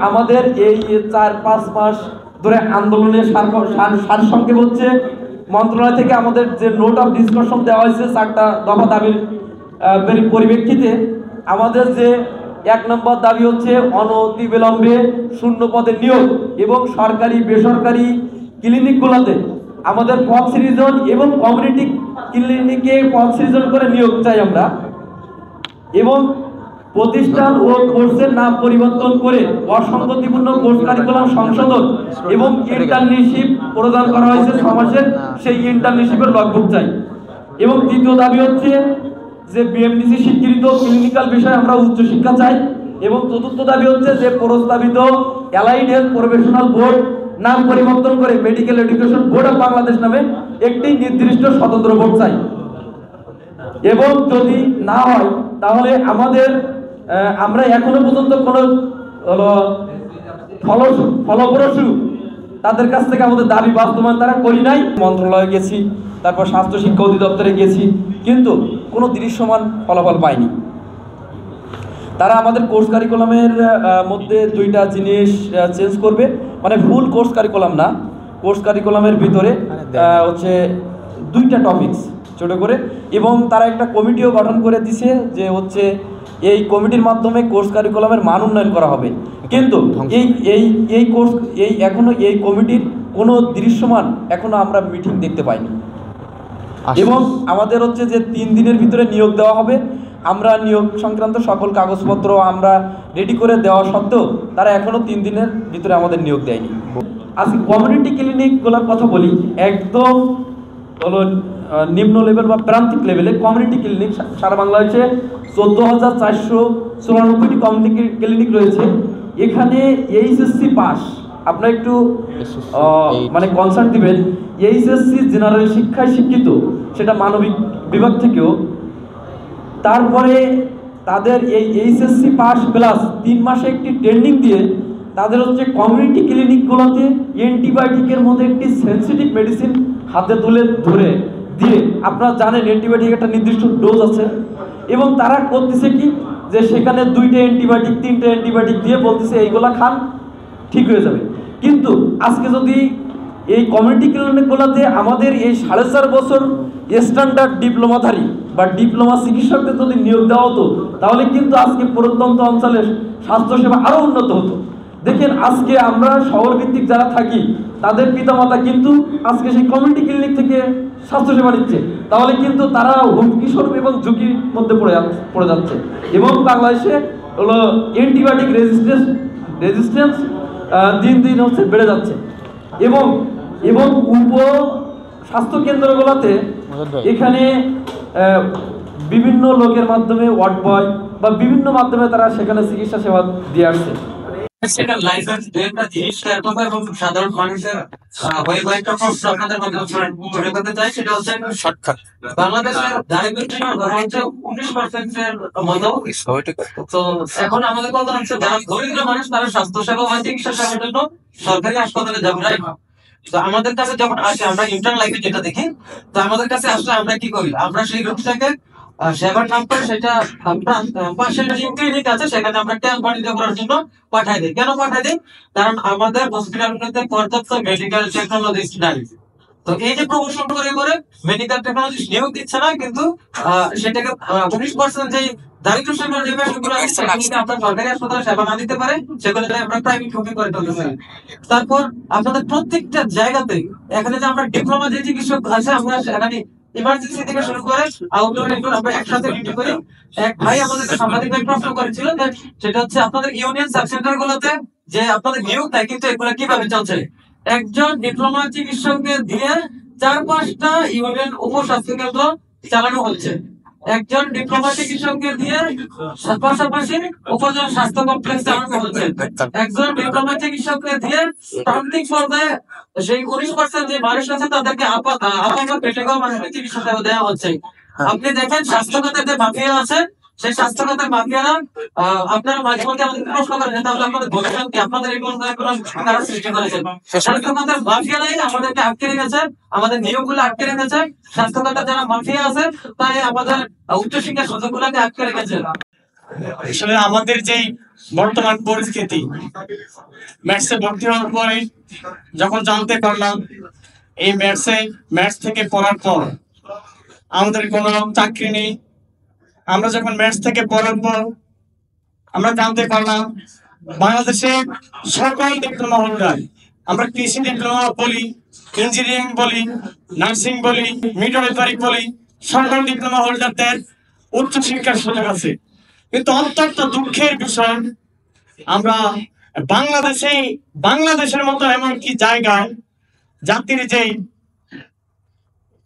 আমাদের এই 4-5 মাস ধরে আন্দোলনের সারসংক্ষেপ হচ্ছে, মন্ত্রণালয় থেকে আমাদের যে নোট অফ ডিসকাশন দেওয়া হয়েছে 4টা দফা দাবির পরিপ্রেক্ষিতে আমাদের যে 1 নম্বর দাবি হচ্ছে অনতিবিলম্বে শূন্য পদে নিয়োগ এবং সরকারি বেসরকারি ক্লিনিকগুলোতে আমাদের পদ সৃজন এবং কমিউনিটি ক্লিনিকে পদ সৃজন করে নিয়োগ চাই আমরা, এবং প্রতিষ্ঠান ও কোর্সের নাম পরিবর্তন করে অসংগতিপূর্ণ কোর্স কারিকুলাম সংশোধন এবং ইন্টার্নশিপ প্রদান করা হয়েছে 6 মাসের, সেই ইন্টার্নশিপের লগবুক চাই। এবং দ্বিতীয় দাবি হচ্ছে যে বিএমডিসি স্বীকৃত ক্লিনিক্যাল বিষয়ে আমরা উচ্চশিক্ষা চাই। এবং চতুর্থ দাবি হচ্ছে যে প্রস্তাবিত অ্যালাইড হেলথ প্রফেশনাল বোর্ড নাম পরিবর্তন করে medical education board of Bangladesh নামে একটি নির্দিষ্ট স্বতন্ত্র বোর্ড চাই। এবং যদি না হয় তাহলে আমরা এখনো পর্যন্ত কোনো ফলপ্রসূ তাদের কাছ থেকে আমাদের দাবি বাস্তবায়ন তারা করি নাই। মন্ত্রণালয়ে গেছি, তারপর স্বাস্থ্য শিক্ষা অধিদপ্তরে গেছি, কিন্তু কোনো দৃশ্যমান ফলাফল পাইনি। তারা আমাদের কোর্স কারিকুলামের মধ্যে 2টা জিনিস চেঞ্জ করবে, মানে ফুল কোর্স কারিকুলাম না, কোর্স কারিকুলামের ভিতরে হচ্ছে 2টা টপিকস ছোটো করে, এবং তারা একটা কমিটিও গঠন করে দিছে যে হচ্ছে এই কমিটির মাধ্যমে কোর্স কারিকুলামের মান উন্নয়ন করা হবে। কিন্তু এখনো এই কমিটির কোনো দৃশ্যমান এখনো আমরা মিটিং দেখতে পাইনি। এবং আমাদের হচ্ছে যে 3 দিনের ভিতরে নিয়োগ দেওয়া হবে, আমরা নিয়োগ সংক্রান্ত সকল কাগজপত্র আমরা রেডি করে দেওয়া সত্ত্বেও তারা এখনো 3 দিনের ভিতরে আমাদের নিয়োগ দেয়নি। আজকে কমিউনিটি ক্লিনিকগুলোর কথা বলি, একদম হলো নিম্ন লেভেল বা প্রান্তিক লেভেলে কমিউনিটি ক্লিনিক সারা বাংলাদেশে 14,494টি কমিউনিটি ক্লিনিক রয়েছে। এখানে এইচএসসি পাস, আপনারা একটু মানে কনসার্ন দিবেন, এইচএসসি জেনারেল শিক্ষায় শিক্ষিত, সেটা মানবিক বিভাগ থেকেও, তারপরে তাদের এই এইচএসসি পাস প্লাস 3 মাসে একটি ট্রেনিং দিয়ে তাদের হচ্ছে কমিউনিটি ক্লিনিকগুলোতে অ্যান্টিবায়োটিকের মধ্যে একটি সেন্সিটিভ মেডিসিন হাতে তুলে ধরে দিয়ে, আপনারা জানেন অ্যান্টিবায়োটিক একটা নির্দিষ্ট ডোজ আছে, এবং তারা করতেছে কি যে সেখানে 2টা অ্যান্টিবায়োটিক 3টা অ্যান্টিবায়োটিক দিয়ে বলতেছে এইগুলা খান ঠিক হয়ে যাবে। কিন্তু আজকে যদি এই কমিউনিটি ক্লিনিকগুলোতে আমাদের এই 4.5 বছর স্ট্যান্ডার্ড ডিপ্লোমাধারী বা ডিপ্লোমা চিকিৎসকদের যদি নিয়োগ দেওয়া হতো, তাহলে কিন্তু আজকে প্রত্যন্ত অঞ্চলের স্বাস্থ্যসেবা আরও উন্নত হতো। দেখেন আজকে আমরা শহর ভিত্তিক যারা থাকি তাদের পিতামাতা কিন্তু আজকে সেই কমিউনিটি ক্লিনিক থেকে স্বাস্থ্যসেবা নিচ্ছে, তাহলে কিন্তু তারা হুমকি স্বরূপ এবং ঝুঁকির মধ্যে পড়ে যাচ্ছে। এবং বাংলাদেশে হলো অ্যান্টিবায়োটিক রেজিস্ট্যান্স দিন দিন হচ্ছে বেড়ে যাচ্ছে। এবং উপ স্বাস্থ্য কেন্দ্রগুলোতে এখানে বিভিন্ন লোকের মাধ্যমে ওয়ার্ড বয় বা বিভিন্ন মাধ্যমে তারা সেখানে চিকিৎসা সেবা দিয়ে আসছে। সেটা লাইসেন্স একটা জিনিসটা এত এবং সাধারণ মানুষের একটা প্রশ্ন আপনাদের মধ্যে তুলে ধরতে চাই, সেটা হচ্ছে শর্টকাট। বাংলাদেশের ডায়াবেটিস হচ্ছে 19%-এর মতো। তো এখন আমাদের কথা হচ্ছে যারা দরিদ্র মানুষ তারা স্বাস্থ্য সেবা বা চিকিৎসা সেবার জন্য সরকারি হাসপাতালে যাবে। তো আমাদের কাছে যখন আসে, আমরা ইন্টার্ন লাইফে যেটা দেখি, তো আমাদের কাছে আসলে আমরা কি করি, আমরা সেই রোগটাকে সেবার নাম করে সেটা পাশের ক্লিনিক আছে সেখানে আমরা ট্রান্সফার করার জন্য পাঠাই দিই। কেন পাঠাই দিই? কারণ আমাদের হসপিটালগুলোতে পর্যাপ্ত মেডিকেল টেকনোলজিস্ট নাই। তো এই যে প্রমোশন করে মেডিকেল টেকনোলজিস্ট নিয়োগ দিচ্ছে না, কিন্তু সেটাকে 19% যে দারিদ্র সীমার যে পেশেন্টগুলো আছে সেখানে আপনার সরকারি হাসপাতালে সেবা না দিতে পারে, সেগুলো আমরা প্রাইভেট হোমে করে তুলতে পারি। তারপর আপনাদের প্রত্যেকটা জায়গাতে এখানে যে আমরা ডিপ্লোমা যে চিকিৎসক আছে, আমরা এখানে ইমার্জেন্সি থেকে শুরু করে আউটডোর আমরা একসাথে ডিউটি করি। এক ভাই আমাদের সাংবাদিক ভাই প্রশ্ন করেছিল, সেটা হচ্ছে আপনাদের ইউনিয়ন সাব সেন্টার গুলোতে যে আপনাদের নিয়োগ দেয়, কিন্তু এগুলো কিভাবে চলছে? একজন ডিপ্লোমা চিকিৎসককে দিয়ে 4-5টা ইউনিয়ন উপস্বাস্থ্য কেন্দ্র চালানো হচ্ছে। একজন ডিপ্লোমা চিকিৎসককে দিয়ে পাশাপাশি উপজেলা স্বাস্থ্য কমপ্লেক্স চালানো হচ্ছে। একজন ডিপ্লোমা চিকিৎসককে দিয়ে প্রান্তিক পর্যায়ে সেই 19% যে মানুষ আছে তাদেরকে আপাতত পেটেগাঁও মানসিক চিকিৎসা সেবা দেওয়া হচ্ছে। আপনি দেখেন স্বাস্থ্য খাতের যে মাফিয়া আছে, সেই স্বাস্থ্য খাতের মাফিয়ারা আপনারা মাঝে মধ্যে আমাদের প্রশ্ন করেন, তাহলে আপনাদের ভবিষ্যৎ কি, আপনাদের এই কারণ সৃষ্টি করেছেন? স্বাস্থ্য খাতের মাফিয়ারাই আমাদেরকে আটকে রেখেছে, আমাদের নিয়োগগুলো আটকে রেখেছে। স্বাস্থ্য খাতের যারা মাফিয়া আছে তাই আমাদের উচ্চশিক্ষার সুযোগগুলোকে আটকে রেখেছে। আসলে আমাদের যেই বর্তমান পরিস্থিতি। ম্যাথসে ভর্তি হওয়ার পরে যখন জানতে পারলাম এই ম্যাথস থেকে পড়ার পর আমাদের কোনো চাকরি নেই, আমরা যখন ম্যাথস থেকে পড়ার পর আমরা জানতে পারলাম বাংলাদেশে সকল ডিপ্লোমা হোল্ডার, আমরা কৃষি ডিপ্লোমা বলি, ইঞ্জিনিয়ারিং বলি, নার্সিং বলি, মিডওয়াইফারি বলি, সকল ডিপ্লোমা হোল্ডারদের উচ্চ শিক্ষার সুযোগ আছে। কিন্তু অত্যন্ত দুঃখের বিষয়, আমরা বাংলাদেশের মতো এমন কি জায়গায় জাতির যে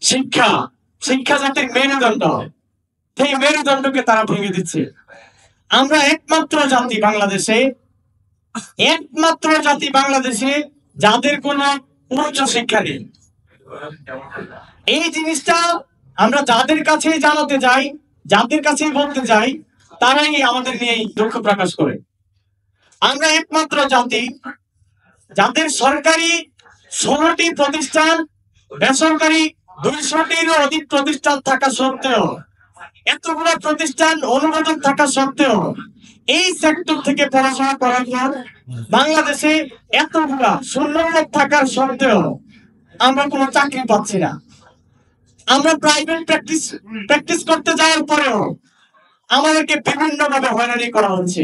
শিক্ষা জাতির মেরুদণ্ড, সেই মেরুদণ্ডকে তারা ভেঙে দিচ্ছে। আমরা একমাত্র জাতি বাংলাদেশে যাদের কোনো উচ্চ শিক্ষা নেই। এই জিনিসটা আমরা যাদের কাছে জানাতে যাই, যাদের কাছে বলতে যাই, তারাই আমাদের নিয়ে দুঃখ প্রকাশ করে। আমরা একমাত্র জাতি যাদের সরকারি 16টি প্রতিষ্ঠান, বেসরকারি 200টিরও অধিক প্রতিষ্ঠান থাকা সত্ত্বেও, এতগুলো প্রতিষ্ঠান অনুমোদন থাকা সত্ত্বেও, এই সেক্টর থেকে পড়াশোনা করার পর বাংলাদেশে এতগুলা শূন্যপদ থাকার সত্ত্বেও আমরা কোনো চাকরি পাচ্ছি না। আমরা প্রাইভেট প্র্যাকটিস করতে যাওয়ার পরেও আমাদেরকে বিভিন্ন ভাবে হয়রানি করা হচ্ছে।